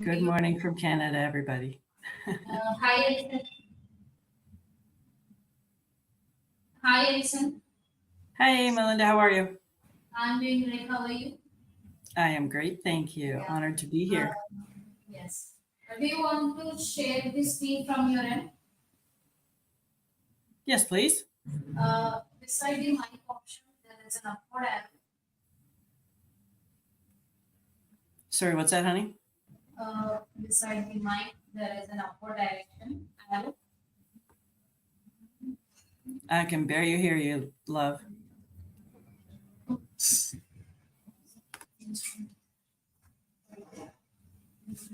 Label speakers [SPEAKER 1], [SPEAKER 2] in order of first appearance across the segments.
[SPEAKER 1] Good morning from Canada, everybody.
[SPEAKER 2] Hi, Edison. Hi, Edison.
[SPEAKER 1] Hi, Melinda. How are you?
[SPEAKER 2] I'm doing great. How are you?
[SPEAKER 1] I am great. Thank you.
[SPEAKER 2] Yeah.
[SPEAKER 1] Honored to be
[SPEAKER 2] Uh,
[SPEAKER 1] here.
[SPEAKER 2] yes. Do you want to share this screen from your end?
[SPEAKER 1] Yes, please.
[SPEAKER 2] Beside the mic option, there is an upward arrow.
[SPEAKER 1] Sorry, what's that, honey?
[SPEAKER 2] Beside the mic, there is an upward direction arrow.
[SPEAKER 1] I can barely hear you, love.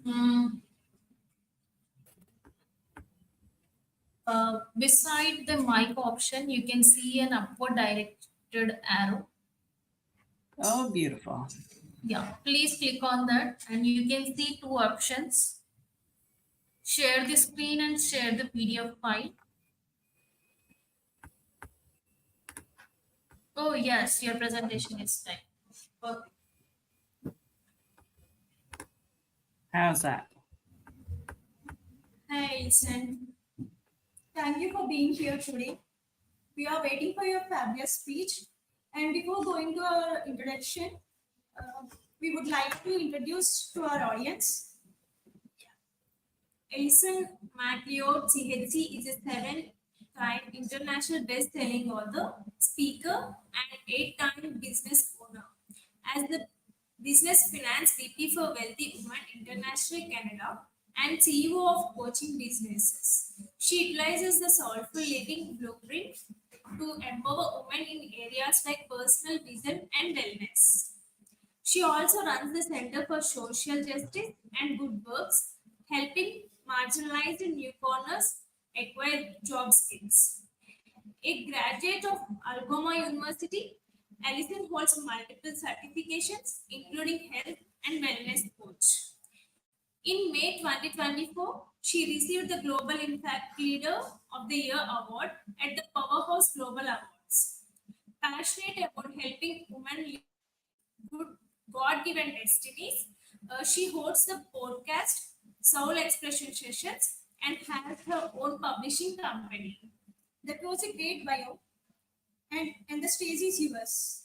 [SPEAKER 2] Mm, beside the mic option, you can see an upward directed arrow.
[SPEAKER 1] Oh, beautiful.
[SPEAKER 2] Yeah, please click on that and you can see two options. Share the screen and share the PDF file. Oh yes, your presentation is time. Perfect.
[SPEAKER 1] How's that?
[SPEAKER 3] Hi, Ethan. Thank you for being here today. We are waiting for your fabulous speech. And before going to our introduction, we would like to introduce to our audience. Alison MacLeod, CHC, is a seven-time international best-selling author, speaker, and eight-time business owner. As the Business Finance VP for Wealthy Women International Canada and CEO of Coaching Businesses, she utilizes the Soulful Living Blueprint to empower women in areas like personal vision and wellness. She also runs the Center for Social Justice and Good Works, helping marginalized newcomers acquire job skills. A graduate of Algoma University, Allison holds multiple certifications, including health and wellness coach. In May 2024, she received the Global Impact Leader of the Year award at the Powerhouse Global Awards. Passionate about helping women live good God-given destinies, she hosts the podcast Soul Expression Sessions and has her own publishing company. That was a great bio, and the stage is yours.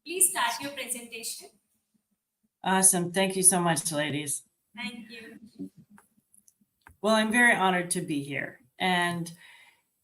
[SPEAKER 3] Please start your presentation.
[SPEAKER 1] Awesome. Thank you so much, ladies.
[SPEAKER 3] Thank you.
[SPEAKER 1] Well, I'm very honored to be here. And,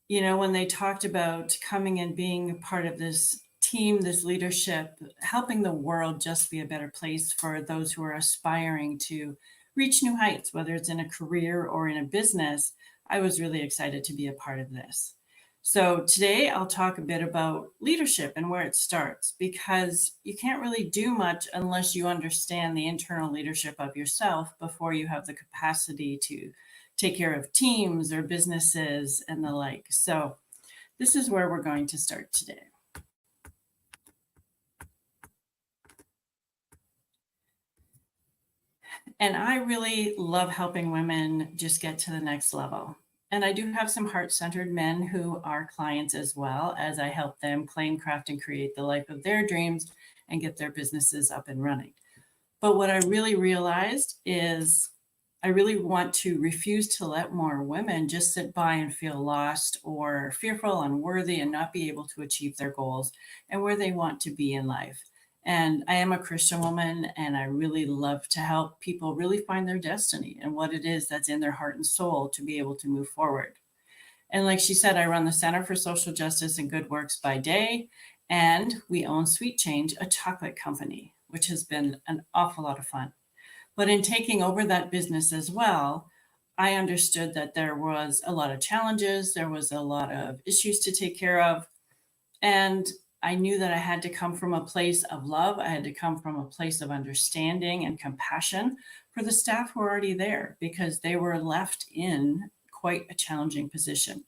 [SPEAKER 1] you know, when they talked about coming and being part of this team, this leadership, helping the world just be a better place for those who are aspiring to reach new heights, whether it's in a career or in a business, I was really excited to be a part of this. So today I'll talk a bit about leadership and where it starts, because you can't really do much unless you understand the internal leadership of yourself before you have the capacity to take care of teams or businesses and the like. So this is where we're going to start today. And I really love helping women just get to the next level. And I do have some heart-centered men who are clients as well, as I help them claim, craft, and create the life of their dreams and get their businesses up and running. But what I really realized is I really want to refuse to let more women just sit by and feel lost or fearful, unworthy, and not be able to achieve their goals and where they want to be in life. And I am a Christian woman, and I really love to help people really find their destiny and what it is that's in their heart and soul to be able to move forward. And like she said, I run the Center for Social Justice and Good Works by day, and we own Sweet Change, a chocolate company, which has been an awful lot of fun. But in taking over that business as well, I understood that there was a lot of challenges, there was a lot of issues to take care of, and I knew that I had to come from a place of love. I had to come from a place of understanding and compassion for the staff who were already there, because they were left in quite a challenging position.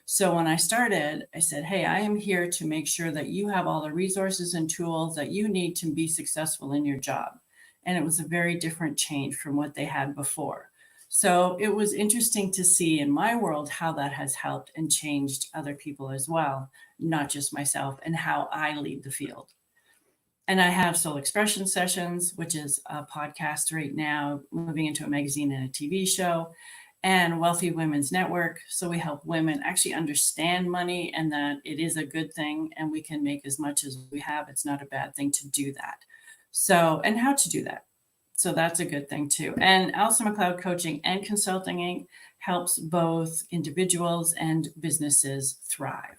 [SPEAKER 1] So when I started, I said, hey, I am here to make sure that you have all the resources and tools that you need to be successful in your job. And it was a very different change from what they had before. So it was interesting to see in my world how that has helped and changed other people as well, not just myself, and how I lead the field. And I have Soul Expression Sessions, which is a podcast right now, moving into a magazine and a TV show, and Wealthy Women's Network. So we help women actually understand money and that it is a good thing and we can make as much as we have. It's not a bad thing to do that. So, and how to do that. So that's a good thing too. And Alison McLeod Coaching and Consulting Inc. helps both individuals and businesses thrive.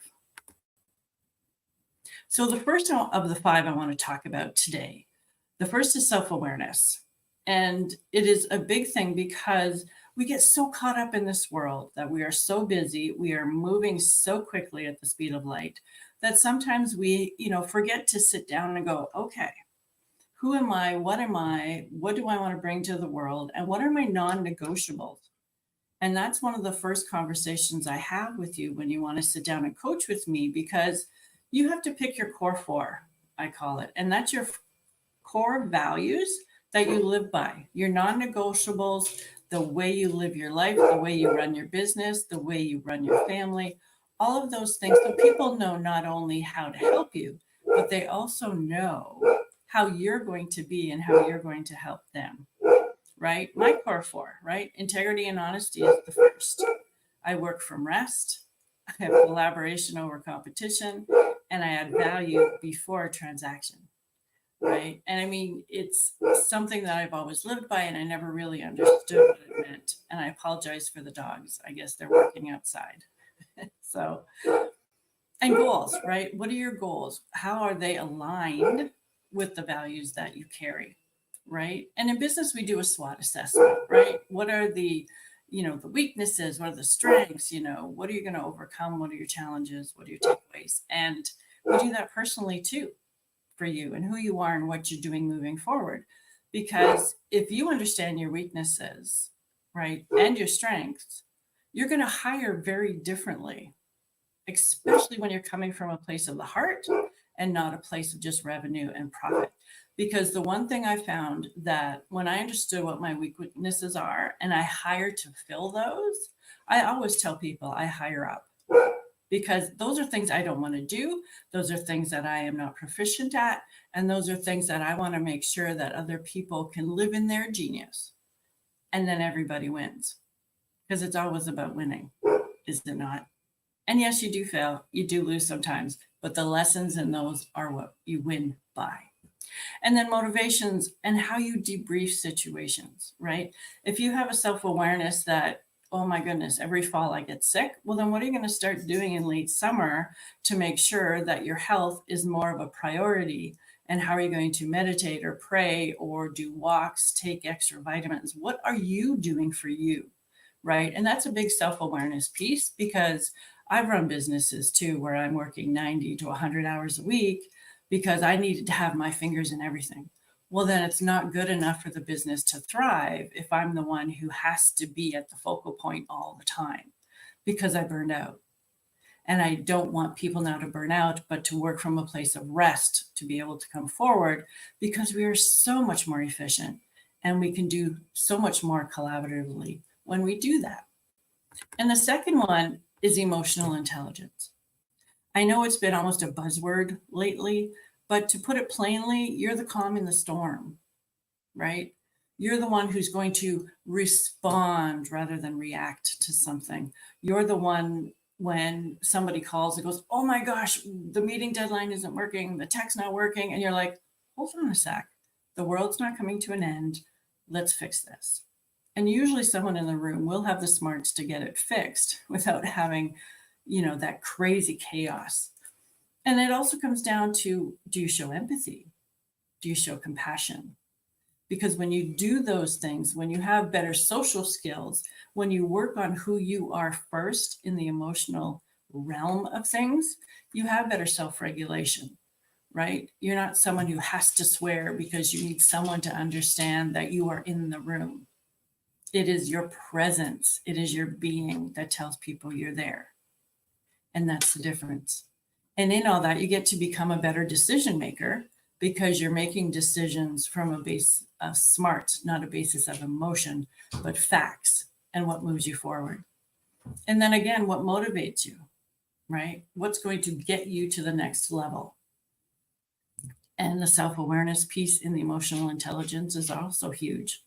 [SPEAKER 1] So the first of the 5 I want to talk about today, the first is self-awareness. And it is a big thing because we get so caught up in this world that we are so busy, we are moving so quickly at the speed of light that sometimes we, forget to sit down and go, okay, who am I? What am I? What do I want to bring to the world? And what are my non-negotiables? And that's one of the first conversations I have with you when you want to sit down and coach with me, because you have to pick your core 4, I call it. And that's your core values that you live by, your non-negotiables, the way you live your life, the way you run your business, the way you run your family, all of those things. So people know not only how to help you, but they also know how you're going to be and how you're going to help them, right? My core 4, right? Integrity and honesty is the first. I work from rest. I have collaboration over competition, and I add value before a transaction, right? And I mean, it's something that I've always lived by, and I never really understood what it meant. And I apologize for the dogs. I guess they're working outside. So, and goals, right? What are your goals? How are they aligned with the values that you carry, right? And in business, we do a SWOT assessment, right? What are the the weaknesses, what are the strengths, what are you going to overcome? What are your challenges? What are your takeaways? And we do that personally too, for you and who you are and what you're doing moving forward. Because if you understand your weaknesses, right, and your strengths, you're going to hire very differently, especially when you're coming from a place of the heart and not a place of just revenue and profit. Because the one thing I found that when I understood what my weaknesses are and I hire to fill those, I always tell people I hire up, because those are things I don't want to do. Those are things that I am not proficient at. And those are things that I want to make sure that other people can live in their genius. And then everybody wins, because it's always about winning, is it not? And yes, you do fail. You do lose sometimes, but the lessons in those are what you win by. And then motivations and how you debrief situations, right? If you have a self-awareness that, oh my goodness, every fall I get sick, well, then what are you going to start doing in late summer to make sure that your health is more of a priority? And how are you going to meditate or pray or do walks, take extra vitamins? What are you doing for you, right? And that's a big self-awareness piece, because I've run businesses too where I'm working 90 to 100 hours a week because I needed to have my fingers in everything. Well, then it's not good enough for the business to thrive if I'm the one who has to be at the focal point all the time, because I burned out. And I don't want people now to burn out, but to work from a place of rest to be able to come forward, because we are so much more efficient and we can do so much more collaboratively when we do that. And the second one is emotional intelligence. I know it's been almost a buzzword lately, but to put it plainly, you're the calm in the storm, right? You're the one who's going to respond rather than react to something. You're the one when somebody calls and goes, oh my gosh, the meeting deadline isn't working, the tech's not working. And you're like, hold on a sec. The world's not coming to an end. Let's fix this. And usually someone in the room will have the smarts to get it fixed without having, that crazy chaos. And it also comes down to, do you show empathy? Do you show compassion? Because when you do those things, when you have better social skills, when you work on who you are first in the emotional realm of things, you have better self-regulation, right? You're not someone who has to swear because you need someone to understand that you are in the room. It is your presence. It is your being that tells people you're there. And that's the difference. And in all that, you get to become a better decision maker, because you're making decisions from a base of smart, not a basis of emotion, but facts and what moves you forward. And then again, what motivates you, right? What's going to get you to the next level? And the self-awareness piece in the emotional intelligence is also huge,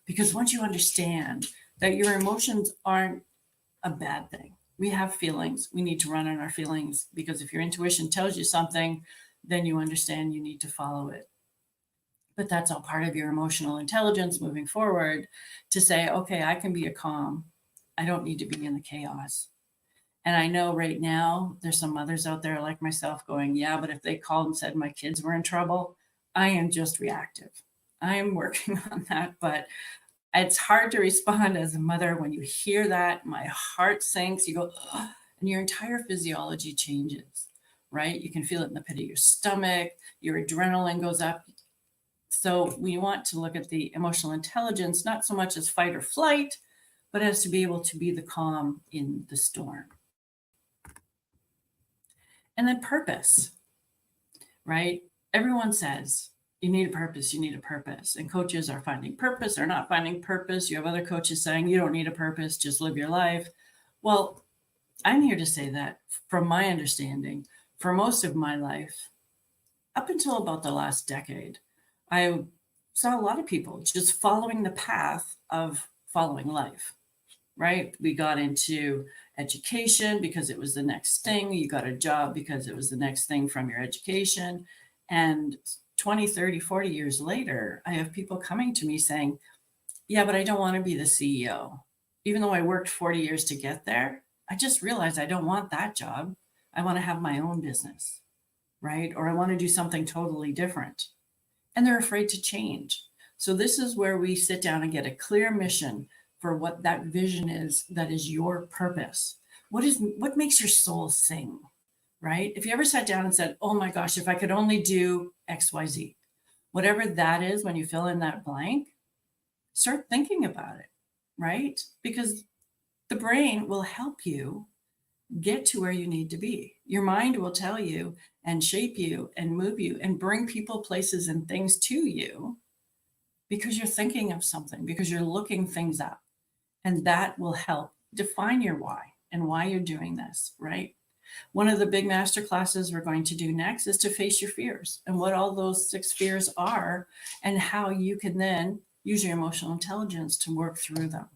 [SPEAKER 1] because once you understand that your emotions aren't a bad thing, we have feelings, we need to run on our feelings, because if your intuition tells you something, then you understand you need to follow it. But that's all part of your emotional intelligence moving forward, to say, okay, I can be a calm. I don't need to be in the chaos. And I know right now there's some mothers out there like myself going, yeah, but if they called and said my kids were in trouble, I am just reactive. I am working on that, but it's hard to respond as a mother when you hear that. My heart sinks. You go, "Ugh," and your entire physiology changes, right? You can feel it in the pit of your stomach. Your adrenaline goes up. So we want to look at the emotional intelligence, not so much as fight or flight, but as to be able to be the calm in the storm. And then purpose, right? Everyone says you need a purpose, you need a purpose. And coaches are finding purpose or not finding purpose. You have other coaches saying you don't need a purpose, just live your life. Well, I'm here to say that from my understanding, for most of my life, up until about the last decade, I saw a lot of people just following the path of following life, right? We got into education because it was the next thing. You got a job because it was the next thing from your education. And 20, 30, 40 years later, I have people coming to me saying, yeah, but I don't want to be the CEO. Even though I worked 40 years to get there, I just realized I don't want that job. I want to have my own business, right? Or I want to do something totally different. And they're afraid to change. So this is where we sit down and get a clear mission for what that vision is, that is your purpose. What makes your soul sing, right? If you ever sat down and said, oh my gosh, if I could only do XYZ, whatever that is, when you fill in that blank, start thinking about it, right? Because the brain will help you get to where you need to be. Your mind will tell you and shape you and move you and bring people, places, and things to you because you're thinking of something, because you're looking things up. And that will help define your why and why you're doing this, right? One of the big master classes we're going to do next is to face your fears and what all those 6 fears are and how you can then use your emotional intelligence to work through them.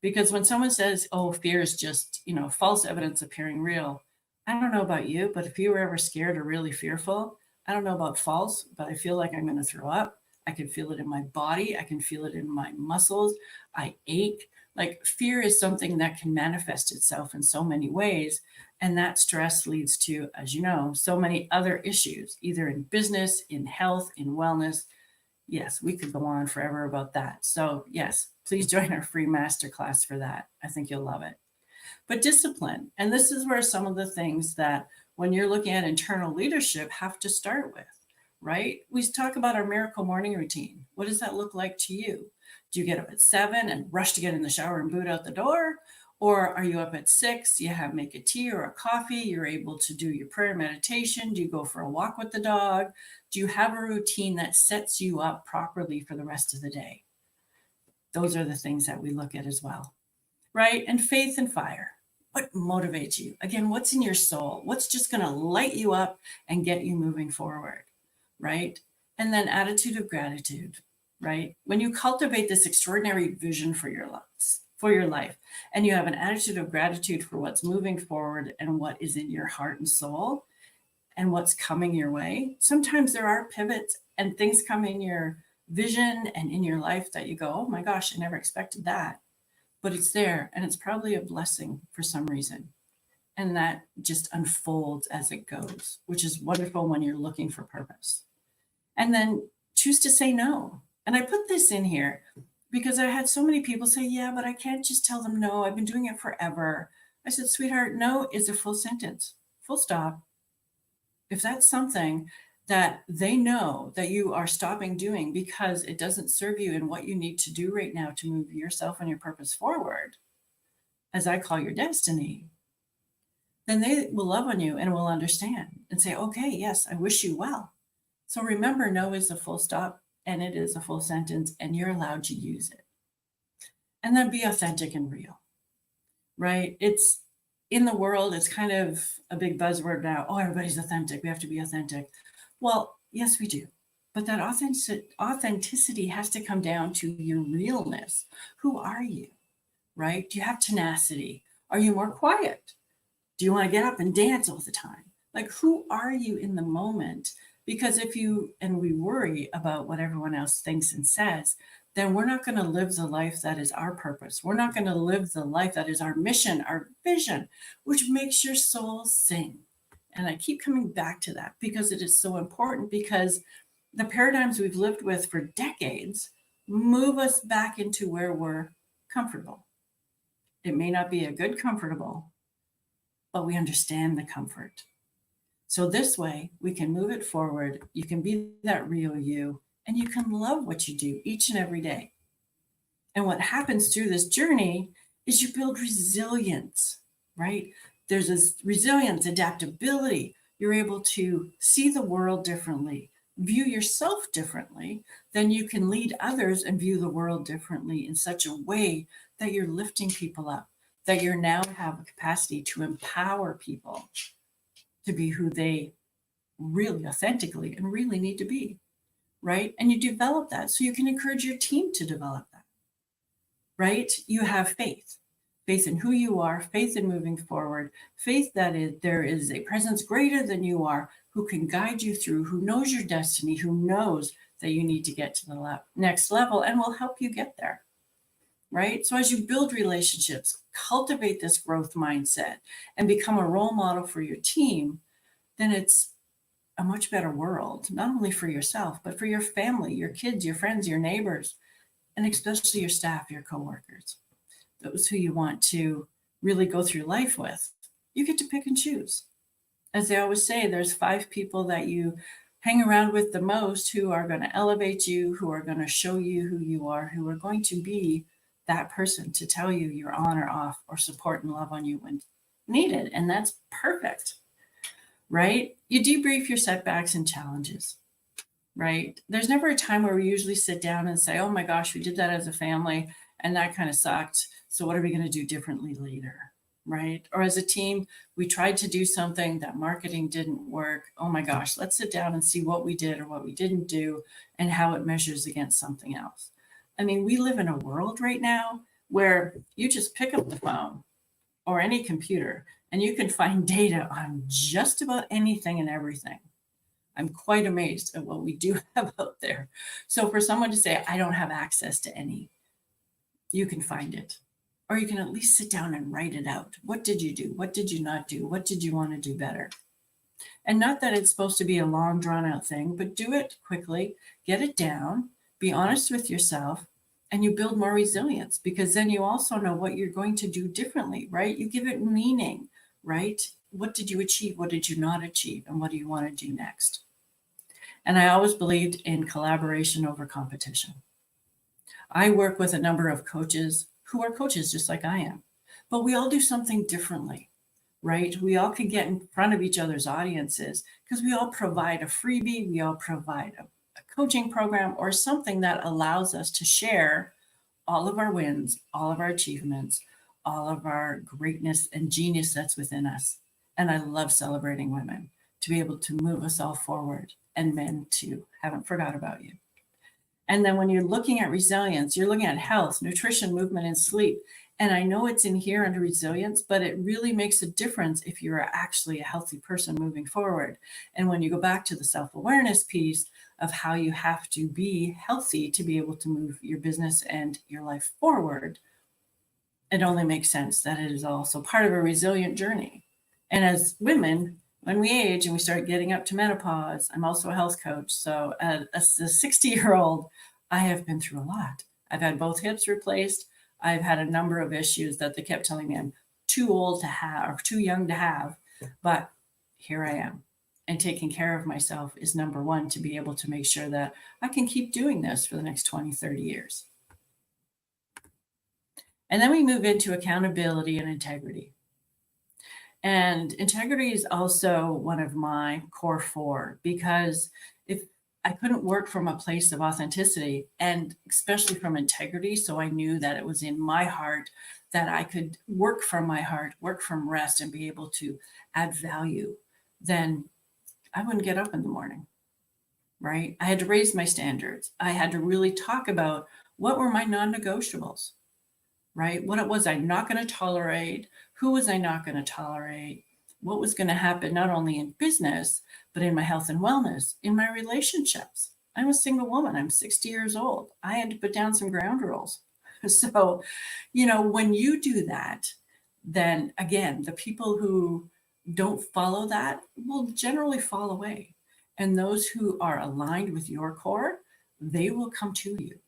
[SPEAKER 1] Because when someone says, oh, fear is just, false evidence appearing real, I don't know about you, but if you were ever scared or really fearful, I don't know about false, but I feel like I'm going to throw up. I can feel it in my body. I can feel it in my muscles. I ache. Like, fear is something that can manifest itself in so many ways. And that stress leads to, as you know, so many other issues, either in business, in health, in wellness. Yes, we could go on forever about that. So yes, please join our free masterclass for that. I think you'll love it. But discipline, and this is where some of the things that when you're looking at internal leadership have to start with, right? We talk about our miracle morning routine. What does that look like to you? Do you get up at 7 and rush to get in the shower and boot out the door? Or are you up at 6, you make a tea or a coffee, you're able to do your prayer meditation? Do you go for a walk with the dog? Do you have a routine that sets you up properly for the rest of the day? Those are the things that we look at as well, right? And faith and fire. What motivates you? Again, what's in your soul? What's just going to light you up and get you moving forward, right? And then attitude of gratitude, right? When you cultivate this extraordinary vision for your life, and you have an attitude of gratitude for what's moving forward and what is in your heart and soul and what's coming your way, sometimes there are pivots and things come in your vision and in your life that you go, oh my gosh, I never expected that. But it's there, and it's probably a blessing for some reason. And that just unfolds as it goes, which is wonderful when you're looking for purpose. And then choose to say no. And I put this in here because I had so many people say, yeah, but I can't just tell them no. I've been doing it forever. I said, sweetheart, no is a full sentence, full stop. If that's something that they know that you are stopping doing because it doesn't serve you in what you need to do right now to move yourself and your purpose forward, as I call your destiny, then they will love on you and will understand and say, okay, yes, I wish you well. So remember, no is a full stop and it is a full sentence and you're allowed to use it. And then be authentic and real, right? It's in the world, it's kind of a big buzzword now. Oh, everybody's authentic. We have to be authentic. Well, Yes, we do. But that authenticity has to come down to your realness. Who are you, right? Do you have tenacity? Are you more quiet? Do you want to get up and dance all the time? Like, who are you in the moment? Because if you and we worry about what everyone else thinks and says, then we're not going to live the life that is our purpose. We're not going to live the life that is our mission, our vision, which makes your soul sing. And I keep coming back to that because it is so important, because the paradigms we've lived with for decades move us back into where we're comfortable. It may not be a good comfortable, but we understand the comfort. So this way we can move it forward. You can be that real you, and you can love what you do each and every day. And what happens through this journey is you build resilience, right? There's this resilience, adaptability. You're able to see the world differently, view yourself differently. Then you can lead others and view the world differently in such a way that you're lifting people up, that you now have a capacity to empower people to be who they really authentically and really need to be, right? And you develop that so you can encourage your team to develop that, right? You have faith in who you are, faith in moving forward, faith that there is a presence greater than you are who can guide you through, who knows your destiny, who knows that you need to get to the next level and will help you get there, right? So as you build relationships, cultivate this growth mindset and become a role model for your team, then it's a much better world, not only for yourself, but for your family, your kids, your friends, your neighbors, and especially your staff, your coworkers, those who you want to really go through life with. You get to pick and choose. As they always say, there's 5 people that you hang around with the most who are going to elevate you, who are going to show you who you are, who are going to be that person to tell you you're on or off, or support and love on you when needed. And that's perfect, right? You debrief your setbacks and challenges, right? There's never a time where we usually sit down and say, oh my gosh, we did that as a family and that kind of sucked. So what are we going to do differently later, right? Or as a team, we tried to do something that marketing didn't work. Oh my gosh, let's sit down and see what we did or what we didn't do and how it measures against something else. I mean, we live in a world right now where you just pick up the phone or any computer and you can find data on just about anything and everything. I'm quite amazed at what we do have out there. So for someone to say, I don't have access to any, you can find it. Or you can at least sit down and write it out. What did you do? What did you not do? What did you want to do better? And not that it's supposed to be a long, drawn out thing, but do it quickly, get it down, be honest with yourself, and you build more resilience, because then you also know what you're going to do differently, right? You give it meaning, right? What did you achieve? What did you not achieve? And what do you want to do next? And I always believed in collaboration over competition. I work with a number of coaches who are coaches just like I am, but we all do something differently, right? We all can get in front of each other's audiences because we all provide a freebie, we all provide a coaching program or something that allows us to share all of our wins, all of our achievements, all of our greatness and genius that's within us. And I love celebrating women to be able to move us all forward, and men too. Haven't forgot about you. And then when you're looking at resilience, you're looking at health, nutrition, movement, and sleep. And I know it's in here under resilience, but it really makes a difference if you're actually a healthy person moving forward. And when you go back to the self-awareness piece of how you have to be healthy to be able to move your business and your life forward, it only makes sense that it is also part of a resilient journey. And as women, when we age and we start getting up to menopause, I'm also a health coach. So as a 60-year-old, I have been through a lot. I've had both hips replaced. I've had a number of issues that they kept telling me I'm too old to have or too young to have. But here I am. And taking care of myself is number one, to be able to make sure that I can keep doing this for the next 20, 30 years. And then we move into accountability and integrity. And integrity is also one of my core 4, because if I couldn't work from a place of authenticity and especially from integrity, so I knew that it was in my heart, that I could work from my heart, work from rest, and be able to add value, then I wouldn't get up in the morning. right? I had to raise my standards. I had to really talk about what were my non-negotiables, right? What was I not going to tolerate? Who was I not going to tolerate? What was going to happen not only in business, but in my health and wellness, in my relationships. I'm a single woman. I'm 60 years old. I had to put down some ground rules. So, when you do that, then again, the people who don't follow that will generally fall away. And those who are aligned with your core, they will come to you.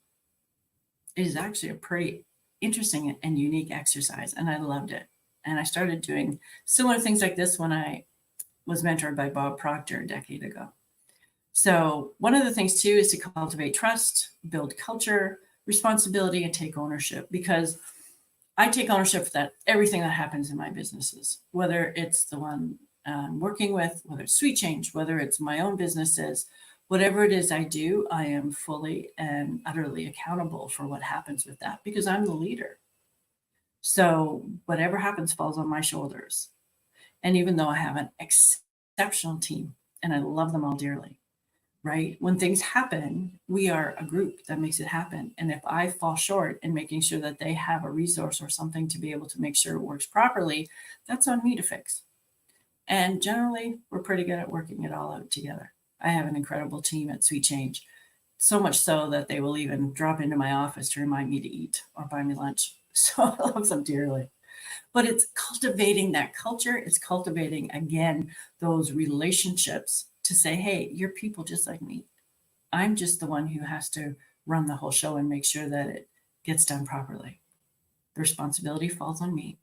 [SPEAKER 1] It is actually a pretty interesting and unique exercise, and I loved it. And I started doing similar things like this when I was mentored by Bob Proctor a decade ago. So one of the things too is to cultivate trust, build culture, responsibility, and take ownership, because I take ownership for that everything that happens in my businesses, whether it's the one I'm working with, whether it's Sweet Change, whether it's my own businesses, whatever it is I do, I am fully and utterly accountable for what happens with that because I'm the leader. So whatever happens falls on my shoulders. And even though I have an exceptional team and I love them all dearly, right? When things happen, we are a group that makes it happen. And if I fall short in making sure that they have a resource or something to be able to make sure it works properly, that's on me to fix. And generally, we're pretty good at working it all out together. I have an incredible team at Sweet Change, so much so that they will even drop into my office to remind me to eat or buy me lunch. So I love them dearly. But it's cultivating that culture. It's cultivating, again, those relationships to say, hey, you're people just like me. I'm just the one who has to run the whole show and make sure that it gets done properly. The responsibility falls on me.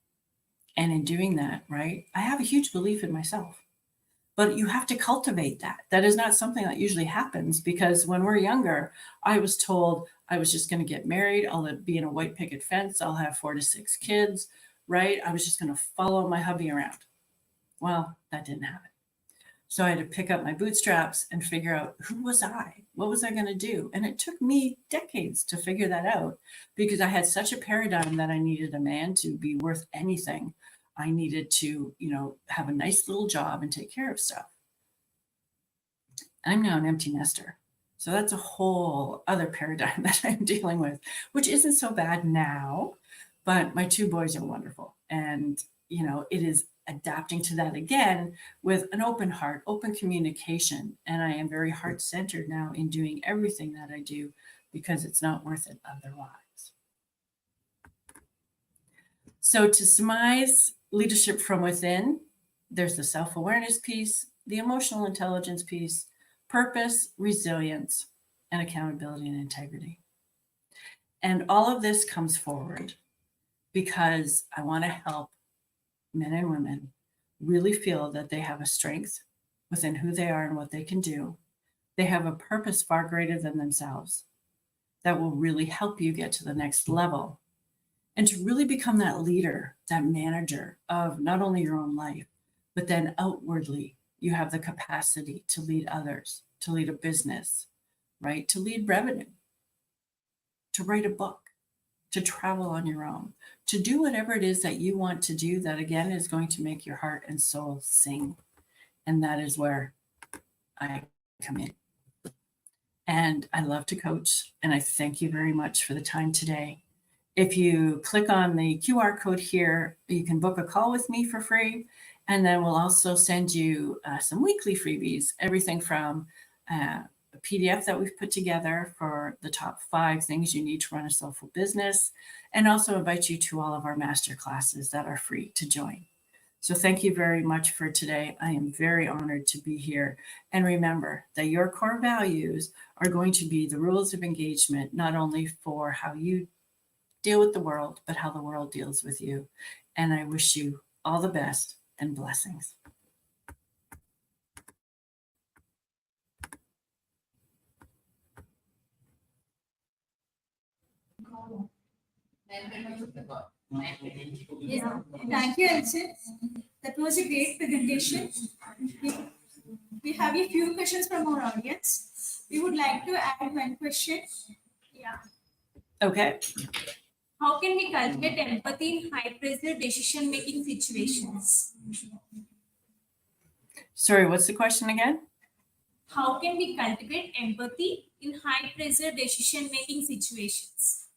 [SPEAKER 1] And in doing that, right, I have a huge belief in myself. But you have to cultivate that. That is not something that usually happens because when we're younger, I was told I was just going to get married. I'll be in a white picket fence. I'll have 4 to 6 kids, right? I was just going to follow my hubby around. Well, that didn't happen. So I had to pick up my bootstraps and figure out who was I? What was I going to do? And it took me decades to figure that out because I had such a paradigm that I needed a man to be worth anything. I needed to, have a nice little job and take care of stuff. I'm now an empty nester. So that's a whole other paradigm that I'm dealing with, which isn't so bad now, but my 2 boys are wonderful. And, it is adapting to that again with an open heart, open communication. And I am very heart-centered now in doing everything that I do because it's not worth it otherwise. So to surmise leadership from within, there's the self-awareness piece, the emotional intelligence piece, purpose, resilience, and accountability and integrity. And all of this comes forward because I want to help men and women really feel that they have a strength within who they are and what they can do. They have a purpose far greater than themselves that will really help you get to the next level and to really become that leader, that manager of not only your own life, but then outwardly, you have the capacity to lead others, to lead a business, right? To lead revenue, to write a book, to travel on your own, to do whatever it is that you want to do that, again, is going to make your heart and soul sing. And that is where I come in. And I love to coach. And I thank you very much for the time today. If you click on the QR code here, you can book a call with me for free. And then we'll also send you some weekly freebies, everything from a PDF that we've put together for the top 5 things you need to run a soulful business, and also invite you to all of our master classes that are free to join. So thank you very much for today. I am very honored to be here. And remember that your core values are going to be the rules of engagement, not only for how you deal with the world, but how the world deals with you. And I wish you all the best and blessings.
[SPEAKER 3] Yeah. Thank you, Elchin. That was a great presentation. We have a few questions from our audience. We would like to add one question. Yeah.
[SPEAKER 1] Okay.
[SPEAKER 3] How can we cultivate empathy in high pressure decision making situations?
[SPEAKER 1] Sorry, what's the question again?
[SPEAKER 3] How can we cultivate empathy in high pressure decision making situations?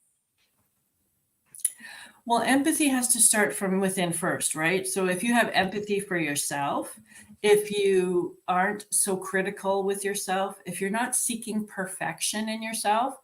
[SPEAKER 1] Well, empathy has to start from within first, right? So if you have empathy for yourself, if you aren't so critical with yourself, if you're not seeking perfection in yourself,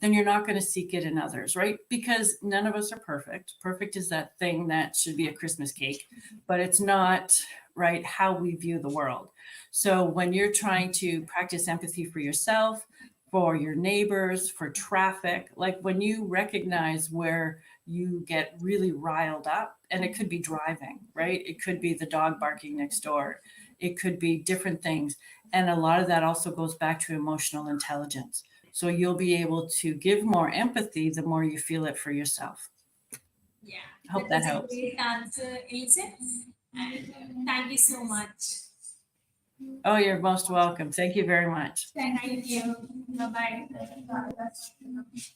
[SPEAKER 1] then you're not going to seek it in others, right? Because none of us are perfect. Perfect is that thing that should be a Christmas cake, but it's not, right, how we view the world. So when you're trying to practice empathy for yourself, for your neighbors, for traffic, like when you recognize where you get really riled up, and it could be driving, right? It could be the dog barking next door. It could be different things. And a lot of that also goes back to emotional intelligence. So you'll be able to give more empathy the more you feel it for yourself.
[SPEAKER 3] Yeah,
[SPEAKER 1] I hope that
[SPEAKER 3] was a
[SPEAKER 1] helps.
[SPEAKER 3] great answer, Ilse. And thank you so much.
[SPEAKER 1] Oh, you're most welcome. Thank you very much.
[SPEAKER 3] Thank you. Bye bye.